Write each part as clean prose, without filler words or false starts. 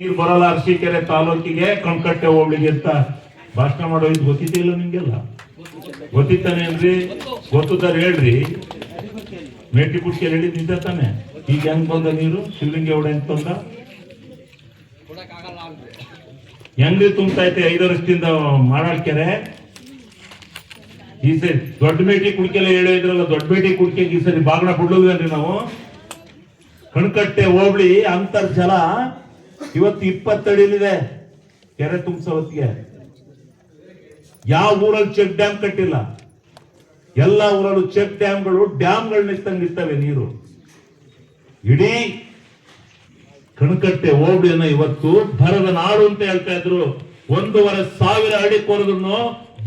ನೀರು ಬರಲ್ಲ ಅರಸೀಕೆರೆ ತಾಲೂಕಿಗೆ ಕಣ್ಕಟ್ಟೆ ಹೋಗ್ಲಿಗೆ ಅಂತ ಭಾಷಣ ಮಾಡೋ ಇದು ಗೊತ್ತಿಲ್ಲ ನಿಮ್ಗೆಲ್ಲ ಗೊತ್ತಿತ್ತಾನೆ ಏನ್ರಿ ಗೊತ್ತಾರ ಹೇಳ್ರಿ ಮೇಟಿ ಕುಡ್ಕೆ ಹೇಳಿ ನಿಜ ತಾನೆ ಈಗ ಹೆಂಗ್ ಬಂದ ನೀರು ಶಿವಲಿಂಗೇಗೌಡ ಎಂತ ಹೆಂಗ್ರಿ ತುಂಬತೈತೆ 5 ವರ್ಷದಿಂದ ಮಾಡಾಳ್ಕೆರೆ ಈ ಸರಿ ದೊಡ್ಡ ಮೇಟಿ ಕುಡ್ಕೆಲ್ಲ ಹೇಳಿದ್ರಲ್ಲ ದೊಡ್ಡ ಮೇಟಿ ಕುಡ್ಕೆಗೆ ಈ ಸರಿ ಬಾಗಣ ಬಿಡ್ಲೋದ್ರಿ ನಾವು ಕಣ್ಕಟ್ಟೆ ಹೋಬಳಿ ಅಂತರ್ಜಲ ಇವತ್ತು 20 ಅಡಿಲಿದೆ ಕೆರೆ ತುಂಬಿಸೋ ಹೊತ್ತಿಗೆ ಯಾವ ಊರಲ್ಲಿ ಚೆಕ್ ಡ್ಯಾಮ್ ಕಟ್ಟಿಲ್ಲ ಎಲ್ಲ ಊರಲ್ಲೂ ಚೆಕ್ ಡ್ಯಾಮ್ಗಳು ನಿಂತವೆ ನೀರು ಇಡೀ ಕಣ್ಕಟ್ಟೆ ಹೋಬಳಿಯನ್ನ ಇವತ್ತು ಭರದ ನಾಡು ಅಂತ ಹೇಳ್ತಾ ಇದ್ರು 1,500 ಅಡಿ ಕೊರೆದ್ರು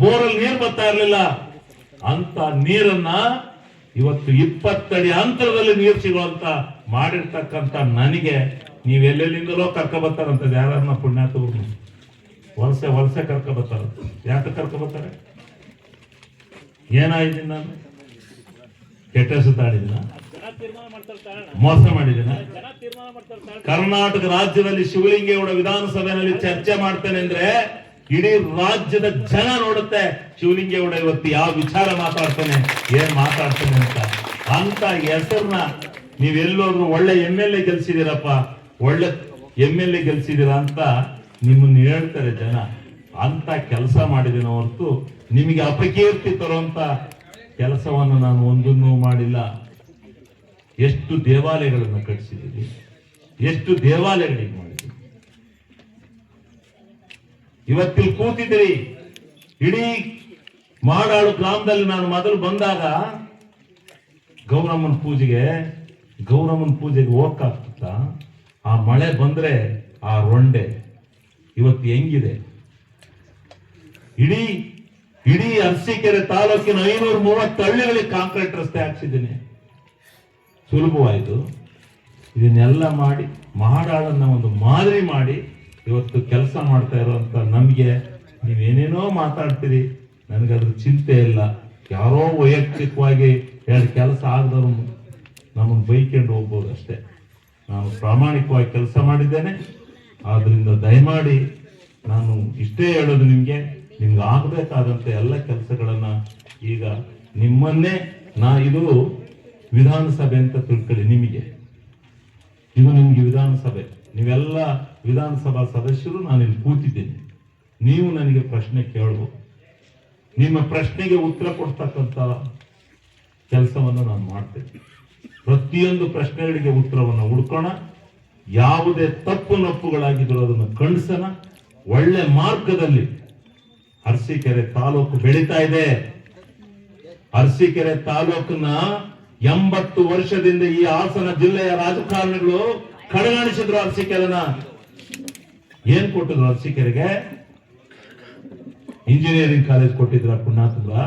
ಬೋರಲ್ಲಿ ನೀರು ಬರ್ತಾ ಇರ್ಲಿಲ್ಲ ಅಂತ ನೀರನ್ನ ಇವತ್ತು 20 ಅಡಿ ಅಂತರದಲ್ಲಿ ನೀರು ಸಿಗುವಂತ ಮಾಡಿರ್ತಕ್ಕಂಥ ನನಗೆ ನೀವೆಲ್ಲೆಲ್ಲಿಂದಲೋ ಕರ್ಕ ಬರ್ತಾರಂತದ್ದು ಯಾರನ್ನ ಪುಣ್ಯಾತವ್ರು ವಲಸೆ ಕರ್ಕ ಬರ್ತಾರ ಯಾಕೆ ಕರ್ಕ ಬರ್ತಾರೆ ಏನಾಯ್ತು ನಾನು ಕೆಟ್ಟ ಸುತ್ತಾಡಿದಿನ ಮೋಸ ಮಾಡಿದಿನ ಕರ್ನಾಟಕ ರಾಜ್ಯದಲ್ಲಿ ಶಿವಲಿಂಗೇಗೌಡ ವಿಧಾನಸಭೆಯಲ್ಲಿ ಚರ್ಚೆ ಮಾಡ್ತೇನೆ ಅಂದ್ರೆ ಇಡೀ ರಾಜ್ಯದ ಜನ ನೋಡುತ್ತೆ ಶಿವಲಿಂಗೇಗೌಡ ಇವತ್ತು ಯಾವ ವಿಚಾರ ಮಾತಾಡ್ತಾನೆ ಏನ್ ಮಾತಾಡ್ತಾನೆ ಅಂತ ಹೆಸರನ್ನ ನೀವೆಲ್ಲೋದ್ರು ಒಳ್ಳೆ MLA ಗೆಲ್ಸಿದಿರಪ್ಪ ಒಳ್ಳೆ MLA ಗೆಲ್ಸಿದಿರ ಅಂತ ನಿಮ್ಮನ್ನ ಹೇಳ್ತಾರೆ ಜನ ಅಂತ ಕೆಲಸ ಮಾಡಿದಿನ ಹೊರತು ನಿಮಗೆ ಅಪಕೀರ್ತಿ ತರುವಂತ ಕೆಲಸವನ್ನು ನಾನು ಒಂದನ್ನು ಮಾಡಿಲ್ಲ. ಎಷ್ಟು ದೇವಾಲಯಗಳನ್ನ ಕಟ್ಟಿಸಿದ್ದೀವಿ, ಎಷ್ಟು ದೇವಾಲಯಗಳಿಗೆ ಮಾಡಿದ್ದೀವಿ. ಇವತ್ತಿಲ್ಲಿ ಕೂತಿದ್ದೀರಿ. ಇಡೀ ಮಾಡಾಳು ಗ್ರಾಮದಲ್ಲಿ ನಾನು ಮೊದಲು ಬಂದಾಗ ಗೌರಮ್ಮನ ಪೂಜೆಗೆ ಹೋಗಕ್ಕಾಗ್ತಿತ್ತ? ಆ ಮಳೆ ಬಂದ್ರೆ ಆ ರೊಂಡೆ ಇವತ್ತು ಹೆಂಗಿದೆ? ಇಡೀ ಅರಸೀಕೆರೆ ತಾಲೂಕಿನ 530 ಹಳ್ಳಿಗಳಿಗೆ ಕಾಂಕ್ರೀಟ್ ರಸ್ತೆ ಹಾಕ್ಸಿದ್ದೀನಿ. ಸುಲಭವಾಯಿತು. ಇದನ್ನೆಲ್ಲ ಮಾಡಿ ಮಾಡಾಳನ್ನ ಒಂದು ಮಾದರಿ ಮಾಡಿ ಇವತ್ತು ಕೆಲಸ ಮಾಡ್ತಾ ಇರುವಂತ ನಮ್ಗೆ ನೀವೇನೇನೋ ಮಾತಾಡ್ತೀರಿ, ನನಗದ್ರ ಚಿಂತೆ ಇಲ್ಲ. ಯಾರೋ ವೈಯಕ್ತಿಕವಾಗಿ 2 ಕೆಲಸ ಆಗದವ್ರು ನಮ್ಮನ್ನು ಬೈಕೊಂಡು ಹೋಗ್ಬೋದು ಅಷ್ಟೇ. ನಾನು ಪ್ರಾಮಾಣಿಕವಾಗಿ ಕೆಲಸ ಮಾಡಿದ್ದೇನೆ. ಆದ್ರಿಂದ ದಯಮಾಡಿ ನಾನು ಇಷ್ಟೇ ಹೇಳೋದು, ನಿಮ್ಗೆ ಆಗಬೇಕಾದಂತ ಎಲ್ಲ ಕೆಲಸಗಳನ್ನ ಈಗ ನಿಮ್ಮನ್ನೇ ಇದು ವಿಧಾನಸಭೆ ಅಂತ ತಿಳ್ಕೊಳ್ಳಿ. ಇದು ನಿಮ್ಗೆ ವಿಧಾನಸಭೆ, ನೀವೆಲ್ಲ ವಿಧಾನಸಭಾ ಸದಸ್ಯರು. ನಾನಿಲ್ಲಿ ಕೂತಿದ್ದೀನಿ, ನೀವು ನನಗೆ ಪ್ರಶ್ನೆ ಕೇಳಬಹುದು. ನಿಮ್ಮ ಪ್ರಶ್ನೆಗೆ ಉತ್ತರ ಕೊಡ್ತಕ್ಕಂಥ ಕೆಲಸವನ್ನು ನಾನು ಮಾಡ್ತೇನೆ. ಪ್ರತಿಯೊಂದು ಪ್ರಶ್ನೆಗಳಿಗೆ ಉತ್ತರವನ್ನು ಹುಡ್ಕೋಣ. ಯಾವುದೇ ತಪ್ಪು ನಪ್ಪುಗಳಾಗಿದ್ರು ಅದನ್ನು ಖಂಡಿಸೋಣ. ಒಳ್ಳೆ ಮಾರ್ಗದಲ್ಲಿ ಅರಸೀಕೆರೆ ತಾಲೂಕು ಬೆಳೀತಾ ಇದೆ. ಅರಸೀಕೆರೆ ತಾಲೂಕನ್ನ 80 ವರ್ಷದಿಂದ ಈ ಹಾಸನ ಜಿಲ್ಲೆಯ ರಾಜಕಾರಣಿಗಳು ಕಡೆಗಣಿಸಿದ್ರು. ಅರಸೀಕೆರೆನ ಏನ್ ಕೊಟ್ಟಿದ್ರು? ಅರಸೀಕೆರೆಗೆ ಇಂಜಿನಿಯರಿಂಗ್ ಕಾಲೇಜ್ ಕೊಟ್ಟಿದ್ರ? ಪುಣ್ಯಾತ್ಮರ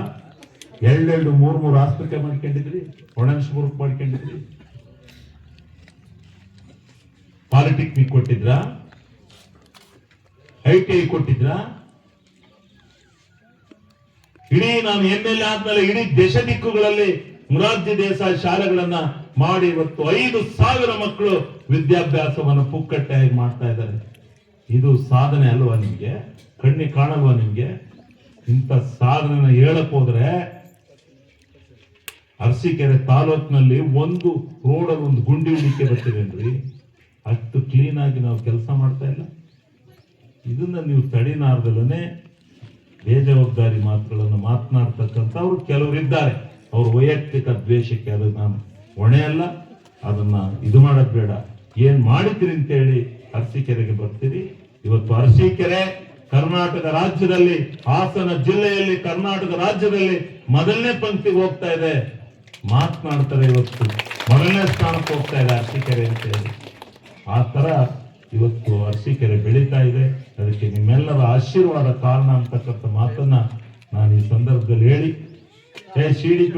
2 3 ಆಸ್ಪತ್ರೆ ಮಾಡ್ಕೊಂಡಿದ್ರಿ, ಒಣಗಿಸ್ಬುರ್ಗ್ ಮಾಡ್ಕೊಂಡಿದ್ರಿ. ಪಾಲಿಟೆಕ್ನಿಕ್ ಕೊಟ್ಟಿದ್ರ, ITI ಕೊಟ್ಟಿದ್ರ. ಇಡೀ ನಾನು MLA ಆದ್ಮೇಲೆ ಇಡೀ ದೇಶ ದಿಕ್ಕುಗಳಲ್ಲಿ ಮುರಾರ್ಜಿ ದೇಸಾಯಿ ಶಾಲೆಗಳನ್ನ ಮಾಡಿ ಇವತ್ತು 5,000 ಮಕ್ಕಳು ವಿದ್ಯಾಭ್ಯಾಸವನ್ನು ಪುಕ್ಕಟ್ಟೆಯಾಗಿ ಮಾಡ್ತಾ ಇದ್ದಾರೆ. ಇದು ಸಾಧನೆ ಅಲ್ವಾ ನಿಮ್ಗೆ? ಕಣ್ಣಿ ಕಾಣಲ್ವಾ ನಿಮ್ಗೆ? ಇಂಥ ಸಾಧನೆನ ಹೇಳಕ್ ಹೋದ್ರೆ ಅರಸೀಕೆರೆ ತಾಲೂಕಿನಲ್ಲಿ ಒಂದು ರೋಡಲ್ಲಿ ಒಂದು ಗುಂಡಿ ಹುಡಿಕೆ ಬರ್ತೀವೇನ್ರಿ? ಅಷ್ಟು ಕ್ಲೀನ್ ಆಗಿ ನಾವು ಕೆಲಸ ಮಾಡ್ತಾ ಇಲ್ಲ. ಇದನ್ನ ನೀವು ತಡಿನಾರ್ದಲ್ಲೇ ಬೇಜವಾಬ್ದಾರಿ ಮಾತುಗಳನ್ನು ಮಾತನಾಡ್ತಕ್ಕಂಥವ್ರು ಕೆಲವರು ಇದ್ದಾರೆ. ಅವ್ರ ವೈಯಕ್ತಿಕ ದ್ವೇಷಕ್ಕೆ ಅದು ನಾನು ಹೊಣೆ ಅಲ್ಲ. ಅದನ್ನ ಇದು ಮಾಡೋದ್ ಬೇಡ. ಏನ್ ಮಾಡಿದ್ರಿ ಅಂತೇಳಿ ಅರಸೀಕೆರೆಗೆ ಬರ್ತೀರಿ. ಇವತ್ತು ಅರಸೀಕೆರೆ ಕರ್ನಾಟಕ ರಾಜ್ಯದಲ್ಲಿ, ಹಾಸನ ಜಿಲ್ಲೆಯಲ್ಲಿ, ಕರ್ನಾಟಕ ರಾಜ್ಯದಲ್ಲಿ ಮೊದಲನೇ ಪಂಕ್ತಿಗೆ ಹೋಗ್ತಾ ಇದೆ. ಮಾತನಾಡ್ತಾರೆ. ಇವತ್ತು ಮೊದಲನೇ ಸ್ಥಾನಕ್ಕೆ ಹೋಗ್ತಾ ಇದೆ ಅರಸೀಕೆರೆ ಅಂತ ಹೇಳಿ. ಆ ತರ ಇವತ್ತು ಅರಸೀಕೆರೆ ಬೆಳೀತಾ ಇದೆ. ಅದಕ್ಕೆ ನಿಮ್ಮೆಲ್ಲರ ಆಶೀರ್ವಾದ ಕಾರಣ ಅಂತಕ್ಕಂಥ ಮಾತನ್ನ ನಾನು ಈ ಸಂದರ್ಭದಲ್ಲಿ ಹೇಳಿ, CDP